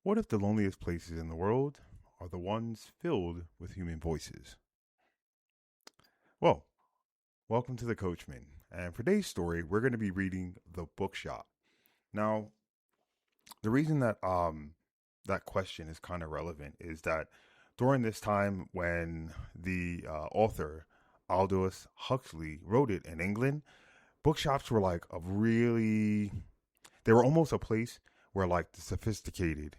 What if the loneliest places in the world are the ones filled with human voices? Well, welcome to the Coachman. And for today's story, we're going to be reading The Bookshop. Now, the reason that question is kind of relevant is that during this time when the author Aldous Huxley wrote it in England, bookshops were like they were almost a place where like the sophisticated,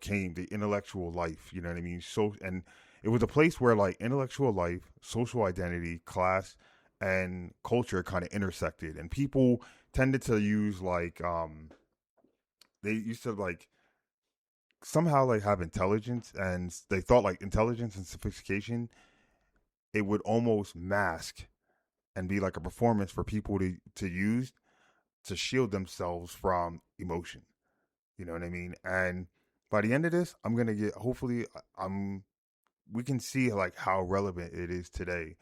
came the intellectual life, you know what I mean? So, and it was a place where like intellectual life, social identity, class, and culture kind of intersected, and people tended to use they used to like somehow like have intelligence, and they thought like intelligence and sophistication, it would almost mask and be like a performance for people to use to shield themselves from emotion. You know what I mean? And by the end of this, I'm gonna get hopefully I'm we can see like how relevant it is today.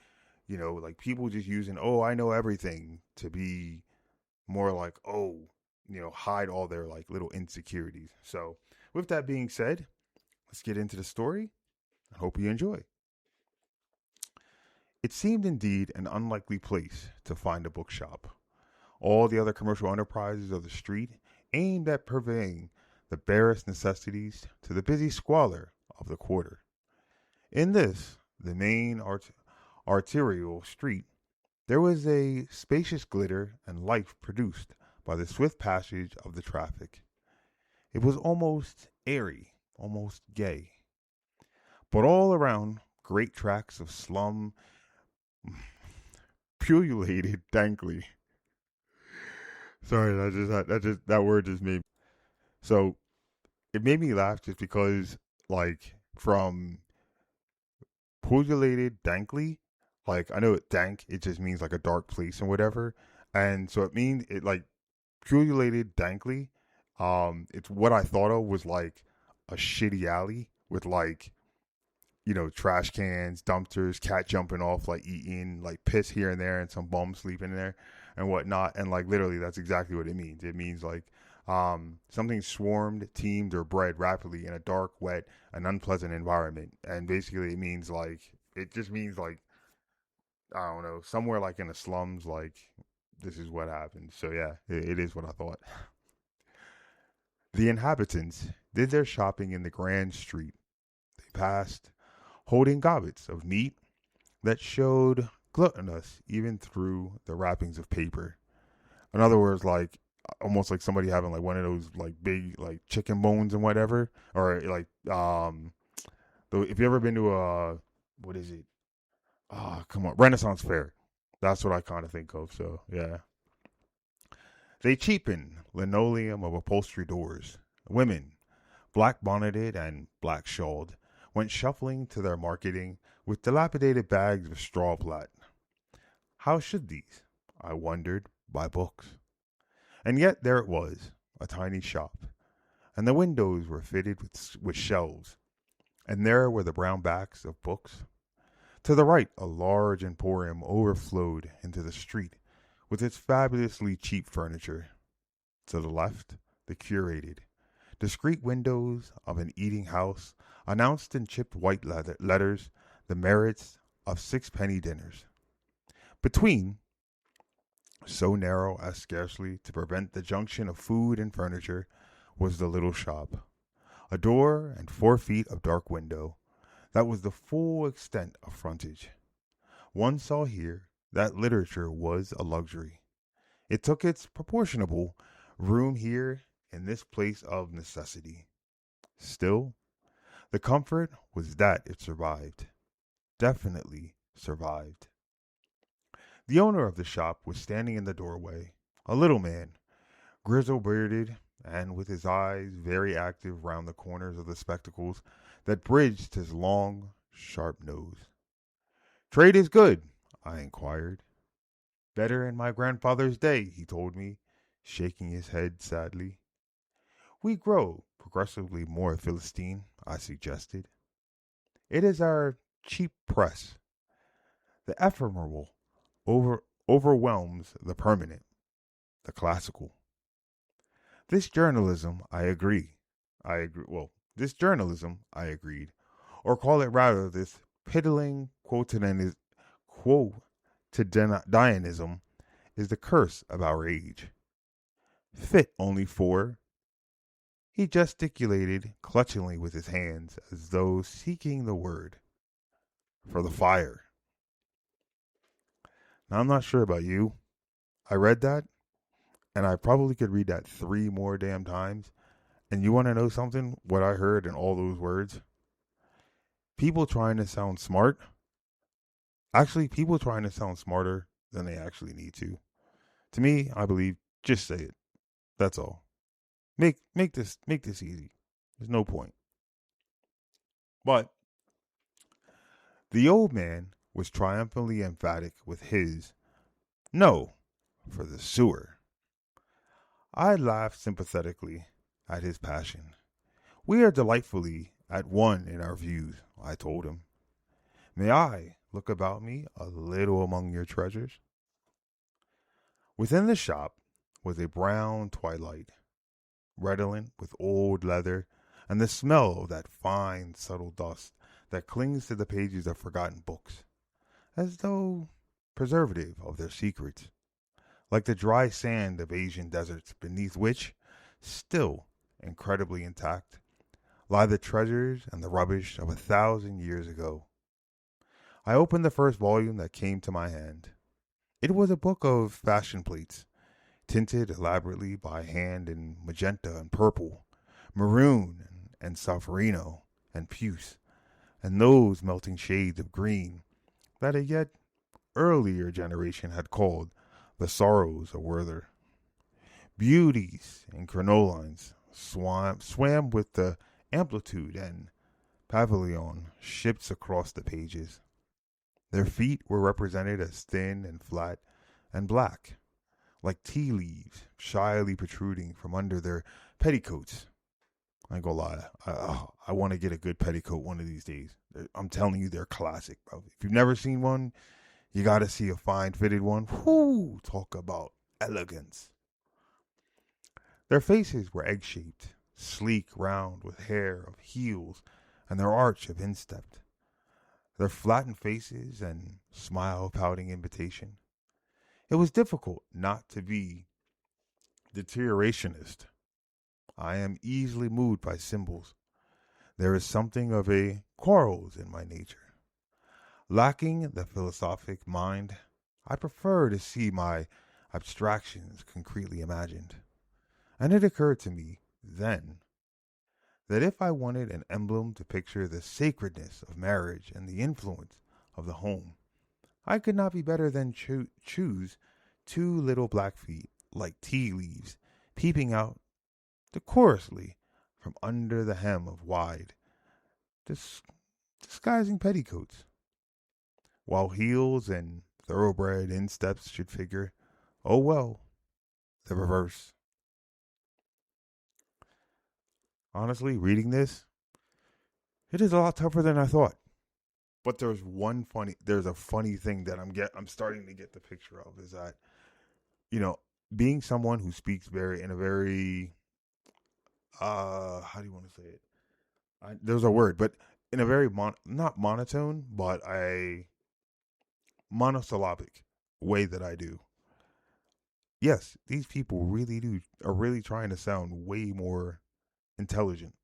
Like people just using I know everything to be more like hide all their like little insecurities. So with that being said, let's get into the story. I hope you enjoy. It seemed indeed an unlikely place to find a bookshop. All the other commercial enterprises of the street aimed at purveying the barest necessities to the busy squalor of the quarter. In this, the main arterial street, there was a spacious glitter and life produced by the swift passage of the traffic. It was almost airy, almost gay. But all around, great tracts of slum pullulated dankly. Sorry, that word just made. So it made me laugh just because, like, from pullulated dankly, like, I know dank, it just means like a dark place and whatever. And so it means it like pullulated dankly. It's what I thought of was like a shitty alley with like, trash cans, dumpsters, cat jumping off, like eating, like piss here and there, and some bum sleeping there and whatnot. And like literally, that's exactly what it means. It means like something swarmed, teamed, or bred rapidly in a dark, wet, and unpleasant environment. And basically, it just means like I don't know, somewhere like in the slums. Like this is what happened. So yeah, it is what I thought. The inhabitants did their shopping in the grand street. They passed holding goblets of meat that showed gluttonous even through the wrappings of paper. In other words, like almost like somebody having like one of those like big like chicken bones and whatever, or like if you ever been to a what is it? Come on, Renaissance Fair. That's what I kind of think of. So yeah, they cheapen linoleum of upholstery doors. Women, black bonneted and black shawled, went shuffling to their marketing with dilapidated bags of straw plat. How should these, I wondered, buy books? And yet there it was, a tiny shop, and the windows were fitted with shelves, and there were the brown backs of books. To the right, a large emporium overflowed into the street with its fabulously cheap furniture. To the left, the curated, discreet windows of an eating house announced in chipped white letters the merits of sixpenny dinners. Between, so narrow as scarcely to prevent the junction of food and furniture, was the little shop. A door and 4 feet of dark window. That was the full extent of frontage. One saw here that literature was a luxury. It took its proportionable room here in this place of necessity. Still, the comfort was that it survived. Definitely survived. The owner of the shop was standing in the doorway, a little man, grizzle bearded, and with his eyes very active round the corners of the spectacles that bridged his long, sharp nose. Trade is good, I inquired. Better in my grandfather's day, he told me, shaking his head sadly. We grow progressively more Philistine, I suggested. It is our cheap press. The ephemeral overwhelms the permanent, the classical. This journalism, I agree. Well, This journalism, I agreed, or call it rather this piddling quotidianism, is the curse of our age. Fit only for. He gesticulated clutchingly with his hands as though seeking the word. For the fire. Now, I'm not sure about you. I read that, and I probably could read that 3 more damn times. And you want to know something? What I heard in all those words? People trying to sound smart. Actually, people trying to sound smarter than they actually need to. To me, I believe just say it. That's all. Make this easy. There's no point. But the old man was triumphantly emphatic with his no for the sewer. I laughed sympathetically at his passion. We are delightfully at one in our views, I told him. May I look about me a little among your treasures? Within the shop was a brown twilight, redolent with old leather and the smell of that fine, subtle dust that clings to the pages of forgotten books, as though preservative of their secrets, like the dry sand of Asian deserts beneath which, still incredibly intact, lie the treasures and the rubbish of 1,000 years ago. I opened the first volume that came to my hand. It was a book of fashion plates, tinted elaborately by hand in magenta and purple, maroon and sulfurino and puce, and those melting shades of green that a yet earlier generation had called the sorrows of Werther. Beauties in crinolines swam with the amplitude and pavilion ships across the pages. Their feet were represented as thin and flat and black, like tea leaves shyly protruding from under their petticoats. I ain't gonna lie, I want to get a good petticoat one of these days. I'm telling you, they're classic, bro. If you've never seen one, you gotta see a fine fitted one. Whoo, talk about elegance. Their faces were egg shaped, sleek, round, with hair of heels and their arch of instep. Their flattened faces and smile pouting invitation. It was difficult not to be deteriorationist. I am easily moved by symbols. There is something of a quarrels in my nature. Lacking the philosophic mind, I prefer to see my abstractions concretely imagined. And it occurred to me then that if I wanted an emblem to picture the sacredness of marriage and the influence of the home, I could not be better than choose 2 little black feet like tea leaves peeping out decorously from under the hem of wide, dis- disguising petticoats, while heels and thoroughbred insteps should figure, oh well, the reverse. Honestly, reading this, it is a lot tougher than I thought. But there's a funny thing that I'm starting to get the picture of is that, you know, being someone who speaks in a very how do you want to say it? There's a word, but in a very not monotone, but a monosyllabic way that I do. Yes, these people are really trying to sound way more intelligent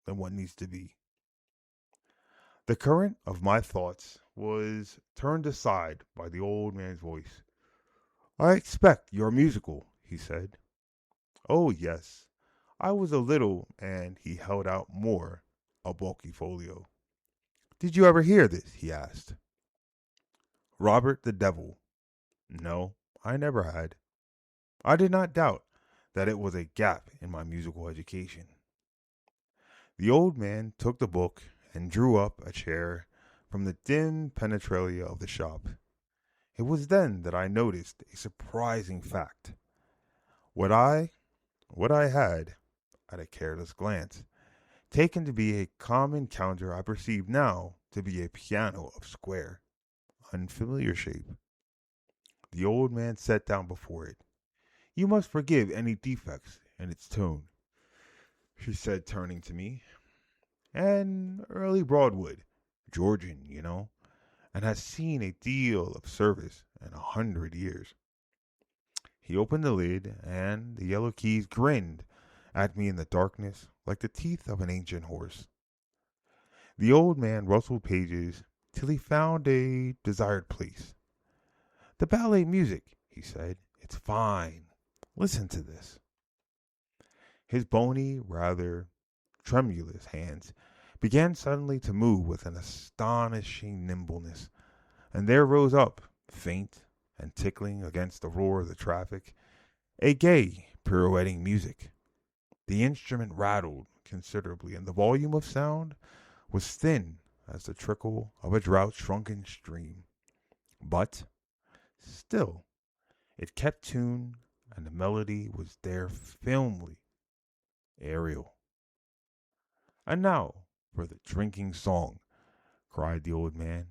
than what needs to be. The current of my thoughts was turned aside by the old man's voice. I expect you're musical, he said. Oh, yes. I was a little, and he held out more, a bulky folio. Did you ever hear this? He asked. Robert the Devil. No, I never had. I did not doubt that it was a gap in my musical education. The old man took the book and drew up a chair from the dim penetralia of the shop. It was then that I noticed a surprising fact. What I what I had, at a careless glance, taken to be a common counter I perceive now to be a piano of square, unfamiliar shape. The old man sat down before it. You must forgive any defects in its tone, she said, turning to me. and early Broadwood, Georgian, and has seen a deal of service in 100 years. He opened the lid, and the yellow keys grinned at me in the darkness like the teeth of an ancient horse. The old man rustled pages till he found a desired place. The ballet music, he said. It's fine. Listen to this. His bony, rather tremulous hands began suddenly to move with an astonishing nimbleness, and there rose up, faint and tickling against the roar of the traffic, a gay, pirouetting music. The instrument rattled considerably, and the volume of sound was thin as the trickle of a drought-shrunken stream. But still, it kept tune, and the melody was there filmly, aerial. And now for the drinking song, cried the old man,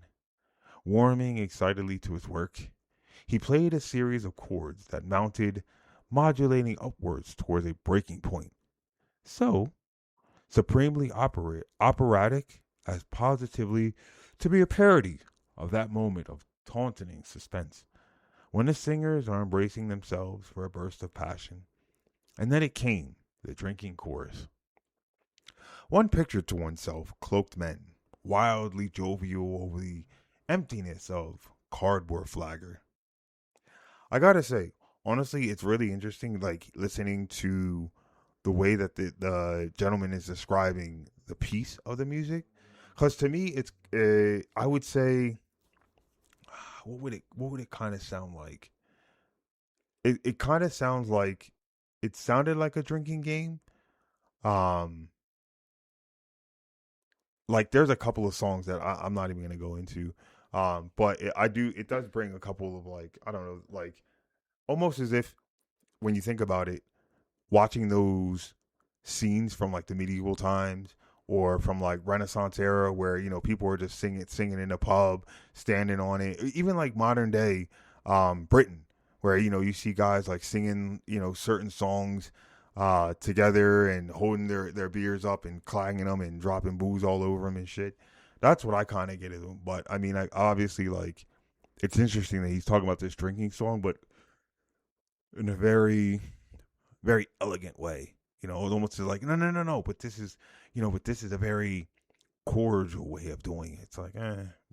warming excitedly to his work. He played a series of chords that mounted, modulating upwards towards a breaking point. So, supremely operatic as positively to be a parody of that moment of taunting suspense when the singers are embracing themselves for a burst of passion. And then it came, the drinking chorus. One pictured to oneself cloaked men, wildly jovial over the emptiness of cardboard flagger. I gotta say, honestly, it's really interesting, like listening to the way that the gentleman is describing the piece of the music. Because to me, it's I would say, what would it kind of sound like? It kind of sounds like it sounded like a drinking game. Um, like there's a couple of songs that I'm not even gonna go into. But it does bring a couple of like I don't know, like almost as if when you think about it, watching those scenes from like the medieval times or from like Renaissance era where people are just singing in a pub, standing on it, even like modern day Britain where you see guys like singing certain songs together and holding their beers up and clanging them and dropping booze all over them and shit. That's what I kind of get at them. But I mean, I obviously like it's interesting that he's talking about this drinking song, but in a very very elegant way. It almost is like no, no, no, no. But this is, but this is a very cordial way of doing it. It's like,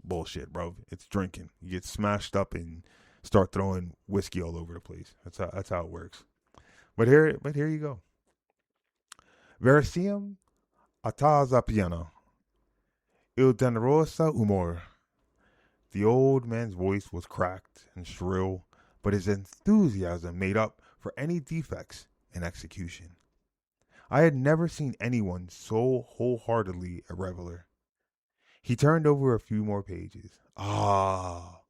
bullshit, bro. It's drinking. You get smashed up and start throwing whiskey all over the place. That's how it works. But here you go. Verisium ataza piano. Il generosa humor. The old man's voice was cracked and shrill, but his enthusiasm made up for any defects in execution. I had never seen anyone so wholeheartedly a reveler. He turned over a few more pages. Ah,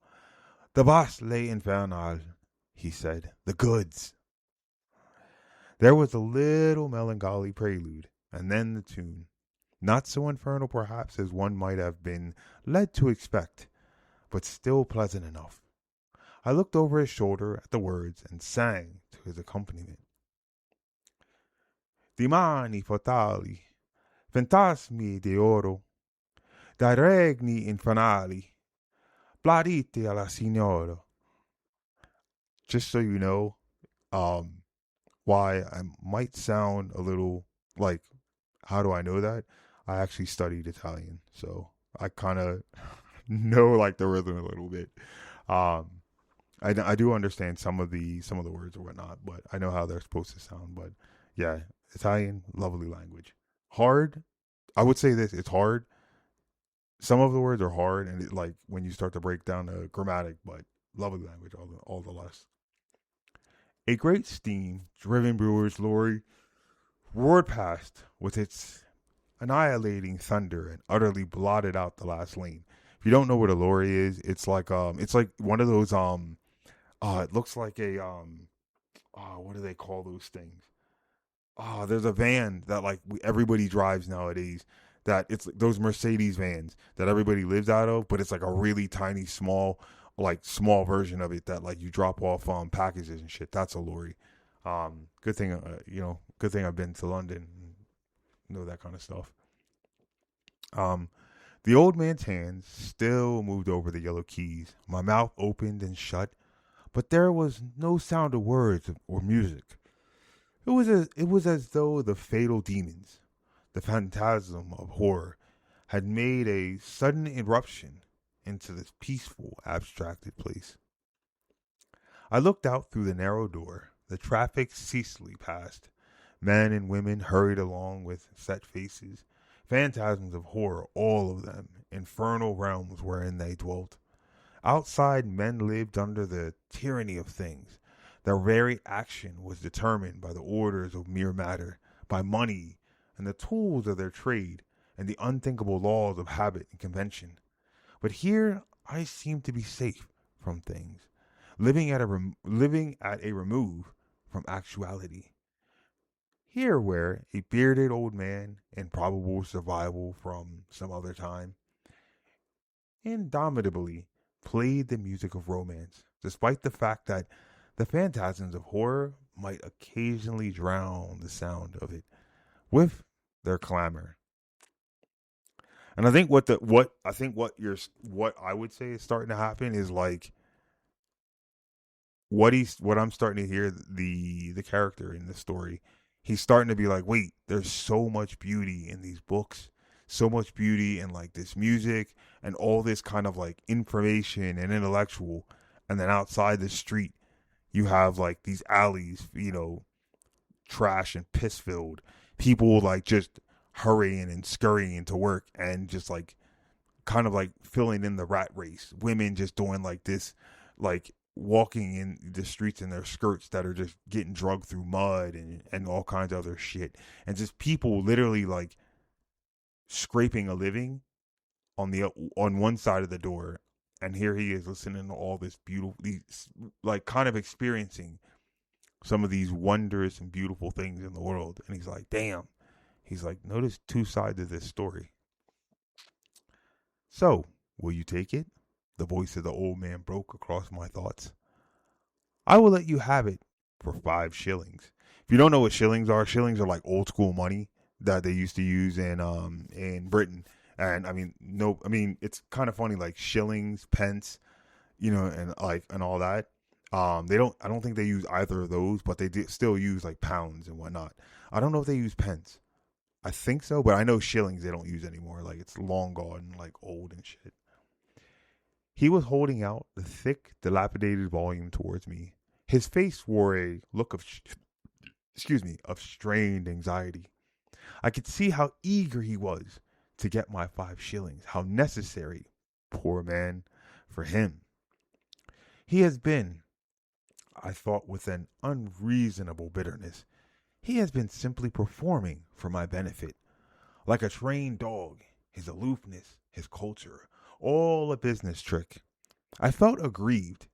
the Bas Le Infernal, he said. The goods. There was a little melancholy prelude, and then the tune. Not so infernal, perhaps, as one might have been led to expect, but still pleasant enough. I looked over his shoulder at the words and sang to his accompaniment. Di mani fatali, fantasmi di oro, dai regni infernali, bladiti alla signora. Just so you know, um, why I might sound a little like, how do I know that? I actually studied Italian, so I kind of know like the rhythm a little bit. Um, I do understand some of the words or whatnot, but I know how they're supposed to sound. But yeah, Italian, lovely language. Hard. I would say this: it's hard. Some of the words are hard, and like when you start to break down the grammatic, but lovely language, all the less. A great steam-driven brewer's lorry roared past with its annihilating thunder and utterly blotted out the last lane. If you don't know what a lorry is, it's like one of those it looks like a what do they call those things? There's a van that like everybody drives nowadays. That it's those Mercedes vans that everybody lives out of, but it's like a really tiny, small version of it that like you drop off packages and shit. That's a lorry. Good thing I've been to London, and know that kind of stuff. Um, the old man's hands still moved over the yellow keys. My mouth opened and shut, but there was no sound of words or music. It was as though the fatal demons, the phantasm of horror, had made a sudden eruption into this peaceful, abstracted place. I looked out through the narrow door. The traffic ceaselessly passed. Men and women hurried along with set faces, phantasms of horror, all of them, infernal realms wherein they dwelt. Outside, men lived under the tyranny of things. Their very action was determined by the orders of mere matter, by money and the tools of their trade, and the unthinkable laws of habit and convention. But here I seemed to be safe from things, living at a remove from actuality. Here, where a bearded old man, in probable survival from some other time, indomitably played the music of romance, despite the fact that the phantasms of horror might occasionally drown the sound of it with their clamor. And I think what I would say is starting to happen is like what I'm starting to hear the character in the story. He's starting to be like, wait, there's so much beauty in these books, so much beauty in like this music and all this kind of like information and intellectual. And then outside the street, you have like these alleys, trash and piss filled. People like just hurrying and scurrying to work and just like kind of like filling in the rat race. Women just doing like this, like walking in the streets in their skirts that are just getting drugged through mud and all kinds of other shit. And just people literally like scraping a living on one side of the door. And here he is listening to all this beautiful, these, like kind of experiencing some of these wondrous and beautiful things in the world. And he's like, damn. He's like, notice two sides of this story. So, will you take it? The voice of the old man broke across my thoughts. I will let you have it for 5 shillings. If you don't know what shillings are like old school money that they used to use in Britain. And I mean, no, I mean it's kind of funny, like shillings, pence, and like and all that. They don't. I don't think they use either of those, but they still use like pounds and whatnot. I don't know if they use pence. I think so, but I know shillings they don't use anymore. Like it's long gone, like old and shit. He was holding out the thick, dilapidated volume towards me. His face wore a look of strained anxiety. I could see how eager he was to get my 5 shillings, how necessary, poor man, for him. He has been, I thought with an unreasonable bitterness, he has been simply performing for my benefit. Like a trained dog, his aloofness, his culture, all a business trick. I felt aggrieved.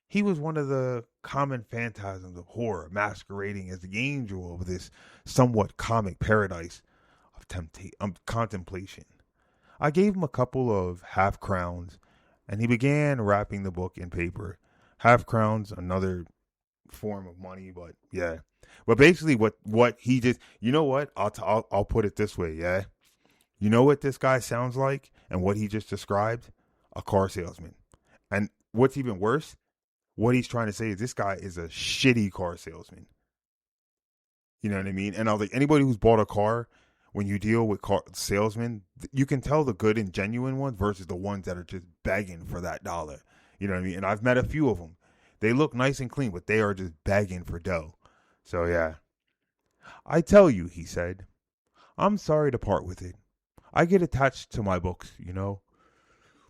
He was one of the common phantasms of horror, masquerading as the angel of this somewhat comic paradise of contemplation. I gave him a couple of half crowns, and he began wrapping the book in paper. Half crowns, another form of money, but yeah. But basically, what he just, you know what? I'll put it this way, yeah. You know what this guy sounds like, and what he just described? A car salesman. And what's even worse, what he's trying to say is this guy is a shitty car salesman. You know what I mean? And I was like, anybody who's bought a car, when you deal with car salesmen, you can tell the good and genuine ones versus the ones that are just begging for that dollar. You know what I mean? And I've met a few of them. They look nice and clean, but they are just begging for dough. So yeah. I tell you, he said, I'm sorry to part with it. I get attached to my books,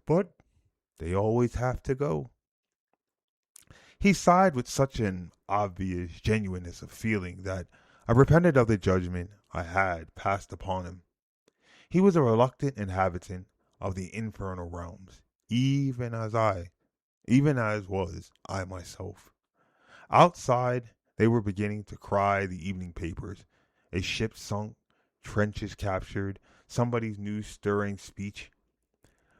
but they always have to go. He sighed with such an obvious genuineness of feeling that I repented of the judgment I had passed upon him. He was a reluctant inhabitant of the infernal realms, even as was I myself. Outside, they were beginning to cry the evening papers. A ship sunk, trenches captured, somebody's new stirring speech.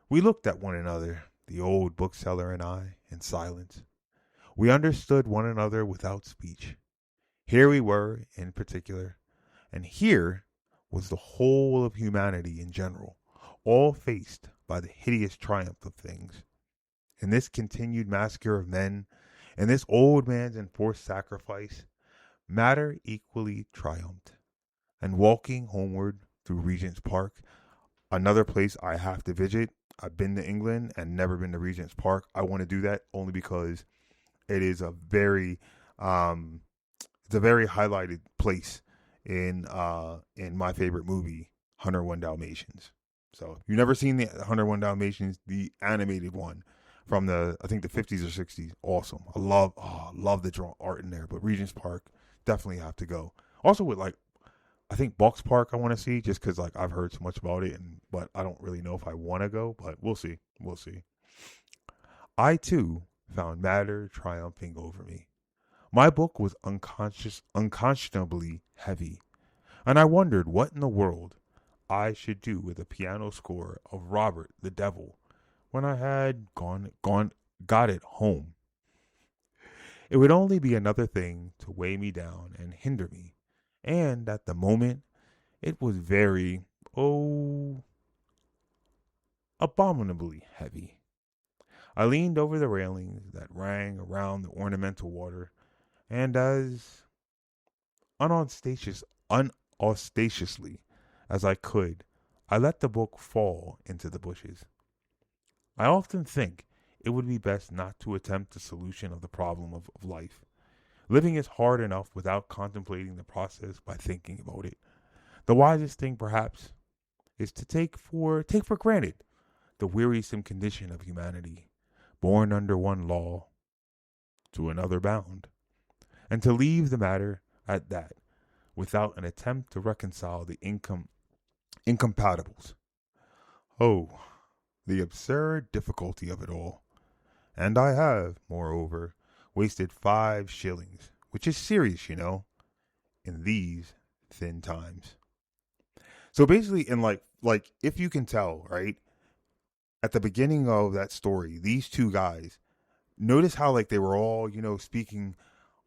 We looked at one another, the old bookseller and I, in silence. We understood one another without speech. Here we were, in particular, and here was the whole of humanity in general, all faced by the hideous triumph of things. In this continued massacre of men, and this old man's enforced sacrifice, matter equally triumphed. And walking homeward through Regent's Park, another place I have to visit. I've been to England and never been to Regent's Park. I want to do that only because it is um, it's a very highlighted place in my favorite movie, 101 Dalmatians. So if you've never seen the 101 Dalmatians, the animated one from I think the 50s or 60s, awesome. I love the draw art in there. But Regent's Park, definitely have to go. Also with I think Bucks Park I want to see just because I've heard so much about it, but I don't really know if I want to go. But we'll see. We'll see. I too found matter triumphing over me. My book was unconscionably heavy, and I wondered what in the world I should do with a piano score of Robert the Devil when I had got it home. It would only be another thing to weigh me down and hinder me, and at the moment it was very, abominably heavy. I leaned over the railings that rang around the ornamental water, and as unostentatiously as I could, I let the book fall into the bushes. I often think it would be best not to attempt the solution of the problem of life. Living is hard enough without contemplating the process by thinking about it. The wisest thing, perhaps, is to take for granted the wearisome condition of humanity, born under one law, to another bound, and to leave the matter at that, without an attempt to reconcile the incompatibles. Oh, the absurd difficulty of it all. And I have, moreover, wasted 5 shillings, which is serious, in these thin times. So basically, in if you can tell, right, at the beginning of that story, these two guys, notice how they were all, speaking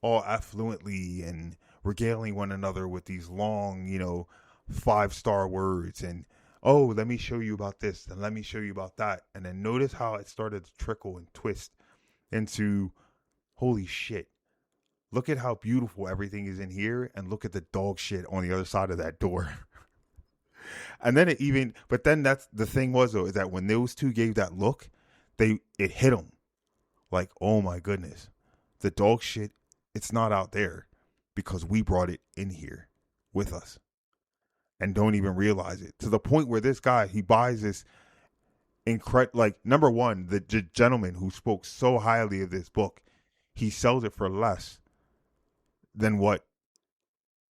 all affluently and regaling one another with these long, 5-star words and, oh, let me show you about this and let me show you about that. And then notice how it started to trickle and twist into, holy shit, look at how beautiful everything is in here and look at the dog shit on the other side of that door. And then but then that's the thing was though, is that when those two gave that look, it hit them like, oh my goodness, the dog shit, it's not out there because we brought it in here with us and don't even realize it, to the point where this guy, he buys this number one, the gentleman who spoke so highly of this book, he sells it for less than what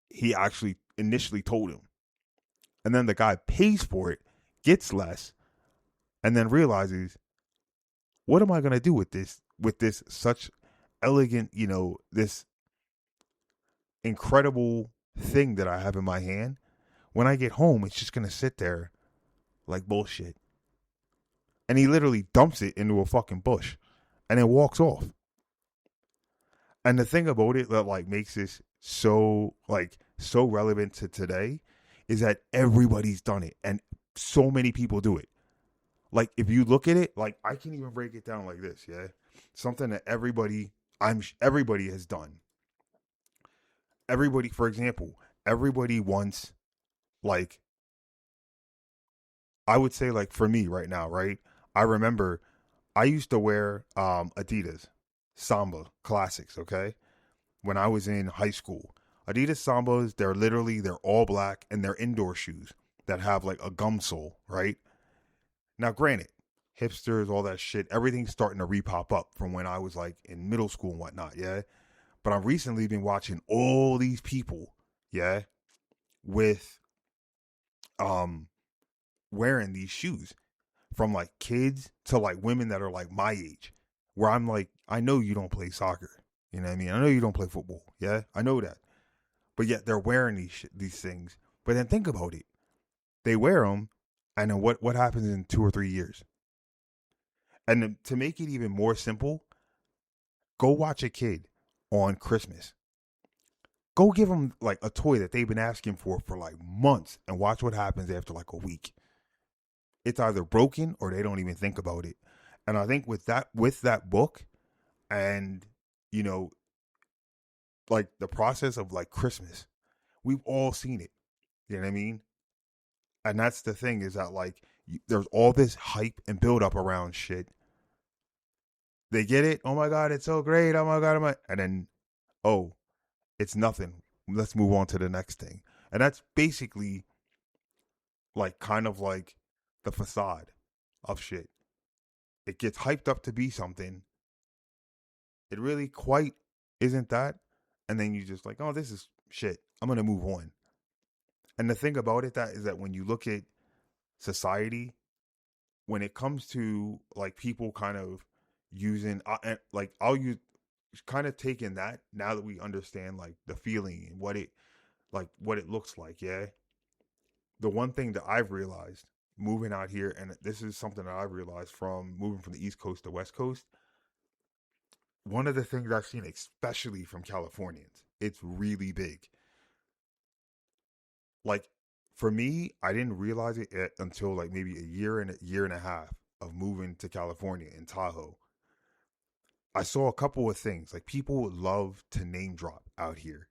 he actually initially told him. And then the guy pays for it, gets less, and then realizes, what am I going to do with this such elegant, this incredible thing that I have in my hand? When I get home, it's just going to sit there like bullshit. And he literally dumps it into a fucking bush and then walks off. And the thing about it that makes this so relevant to today is that everybody's done it and so many people do it. If you look at it, I can even break it down like this, yeah? Something that everybody has done. Everybody, for example, everybody wants, I would say, for me right now, right? I remember I used to wear Adidas Samba Classics, okay? When I was in high school. Adidas Sambas, they're all black and they're indoor shoes that have a gum sole, right? Now, granted, hipsters, all that shit, everything's starting to repop up from when I was in middle school and whatnot, yeah? But I've recently been watching all these people, yeah, with wearing these shoes, from kids to women that are my age, where I'm I know you don't play soccer, you know what I mean? I know you don't play football, yeah? I know that. But yet they're wearing these things. But then think about it. They wear them, and then what happens in 2 or 3 years? And to make it even more simple, go watch a kid on Christmas. Go give them a toy that they've been asking for months, and watch what happens after a week. it's either broken or they don't even think about it. And I think with that book, and you know, like the process of like Christmas, we've all seen it. You know what I mean? And that's the thing, is that like there's all this hype and build up around shit. They get it. Oh my god, it's so great. Oh my god, and then oh, it's nothing. Let's move on to the next thing. And that's basically like kind of like the facade of shit. It gets hyped up to be something. It really quite isn't that. And then you just like, oh, this is shit. I'm gonna move on. And the thing about it that is that when you look at society, when it comes to like people kind of using like I'll use kind of taking that, now that we understand like the feeling and what it looks like. Yeah, the one thing that I've realized moving out here, and this is something that I've realized from moving from the East Coast to West Coast, one of the things I've seen, especially from Californians, it's really big. Like for me, I didn't realize it until like maybe a year and a half of moving to California in Tahoe. I saw a couple of things. Like people love to name drop out here.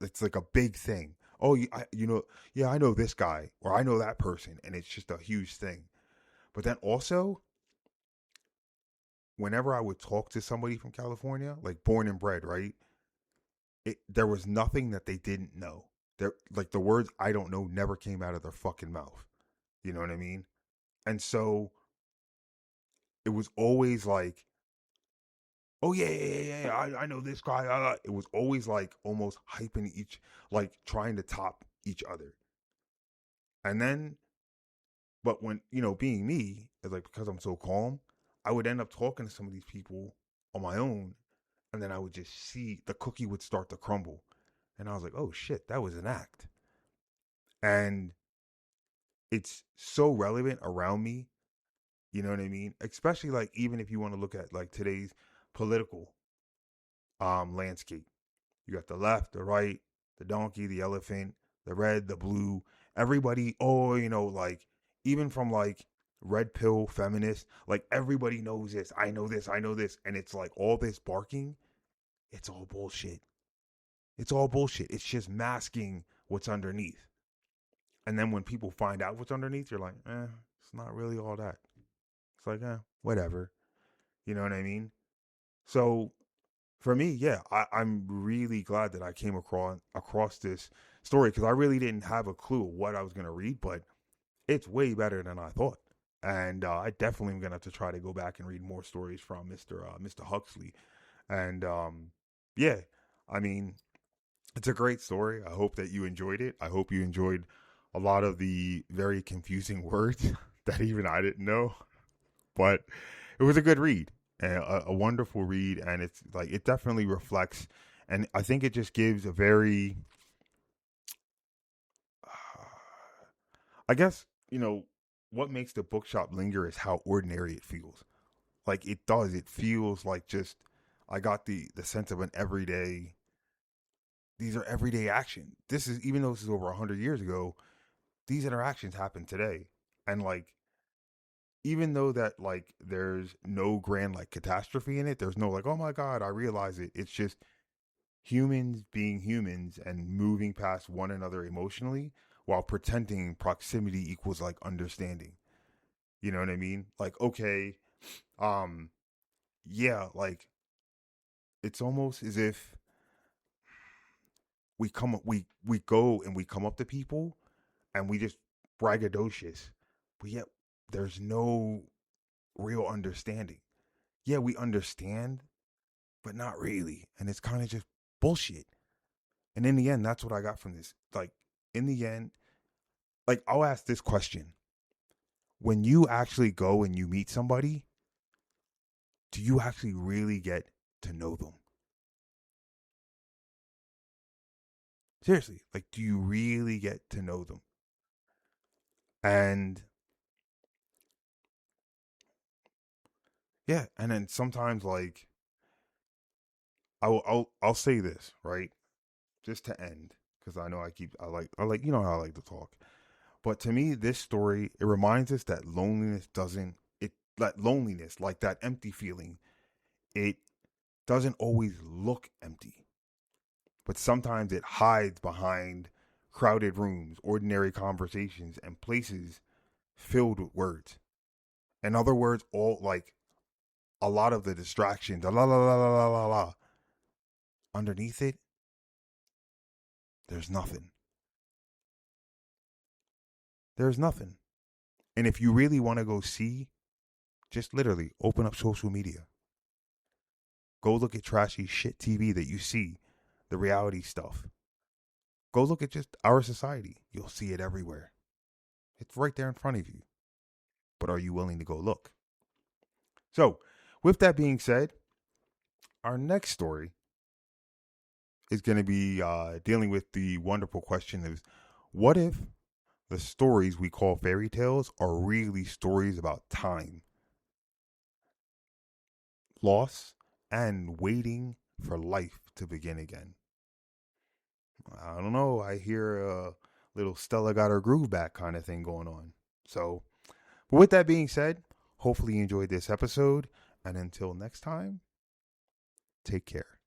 It's like a big thing. Oh, yeah, I know this guy or I know that person, and it's just a huge thing. But then also, whenever I would talk to somebody from California, like born and bred, right? There was nothing that they didn't know. There, like the words "I don't know" never came out of their fucking mouth. You know what I mean? And so it was always like, oh yeah, I know this guy. It was always like almost hyping like trying to top each other. And then, but when being me, is like because I'm so calm, I would end up talking to some of these people on my own, and then I would just see the cookie would start to crumble, and I was like, oh shit, that was an act, and it's so relevant around me. You know what I mean? Especially like even if you want to look at like today's political landscape. You got the left, the right, the donkey, the elephant, the red, the blue. Everybody, oh, like even from like red pill feminists, like everybody knows this. I know this. I know this. And it's like all this barking. It's all bullshit. It's all bullshit. It's just masking what's underneath. And then when people find out what's underneath, you're like, it's not really all that. It's like, whatever. You know what I mean? So for me, yeah, I'm really glad that I came across this story, because I really didn't have a clue what I was gonna read, but it's way better than I thought, and I definitely am gonna have to try to go back and read more stories from Mr. Huxley, and yeah, I mean, it's a great story. I hope that you enjoyed it. I hope you enjoyed a lot of the very confusing words that even I didn't know, but it was a good read, and a wonderful read, and it's like it definitely reflects, and I think it just gives a very, I guess what makes the bookshop linger is how ordinary it feels. Like it does. It feels like just I got the sense of an everyday. These are everyday action. This is even though this is over 100 years ago. These interactions happen today, and like even though that like there's no grand like catastrophe in it, there's no like, oh my god, I realize it. It's just humans being humans and moving past one another emotionally while pretending proximity equals like understanding. You know what I mean? Like, okay, um, yeah, like it's almost as if we go and we come up to people and we just braggadocious, but yet there's no real understanding. Yeah, we understand, but not really. And it's kind of just bullshit. And in the end, that's what I got from this. Like, in the end, like, I'll ask this question. When you actually go and you meet somebody, do you actually really get to know them? Seriously, like, do you really get to know them? And yeah, and then sometimes, like, I'll say this, right? Just to end, because I know I like, how I like to talk. But to me, this story, it reminds us that loneliness, like that empty feeling, it doesn't always look empty. But sometimes it hides behind crowded rooms, ordinary conversations, and places filled with words. In other words, all like a lot of the distractions, la la la la la la la. Underneath it, there's nothing. There's nothing. And if you really want to go see, just literally open up social media. Go look at trashy shit TV that you see, the reality stuff. Go look at just our society. You'll see it everywhere. It's right there in front of you. But are you willing to go look? So, with that being said, our next story is going to be dealing with the wonderful question of what if the stories we call fairy tales are really stories about time, loss, and waiting for life to begin again? I don't know. I hear a little Stella got her groove back kind of thing going on. So, but with that being said, hopefully you enjoyed this episode. And until next time, take care.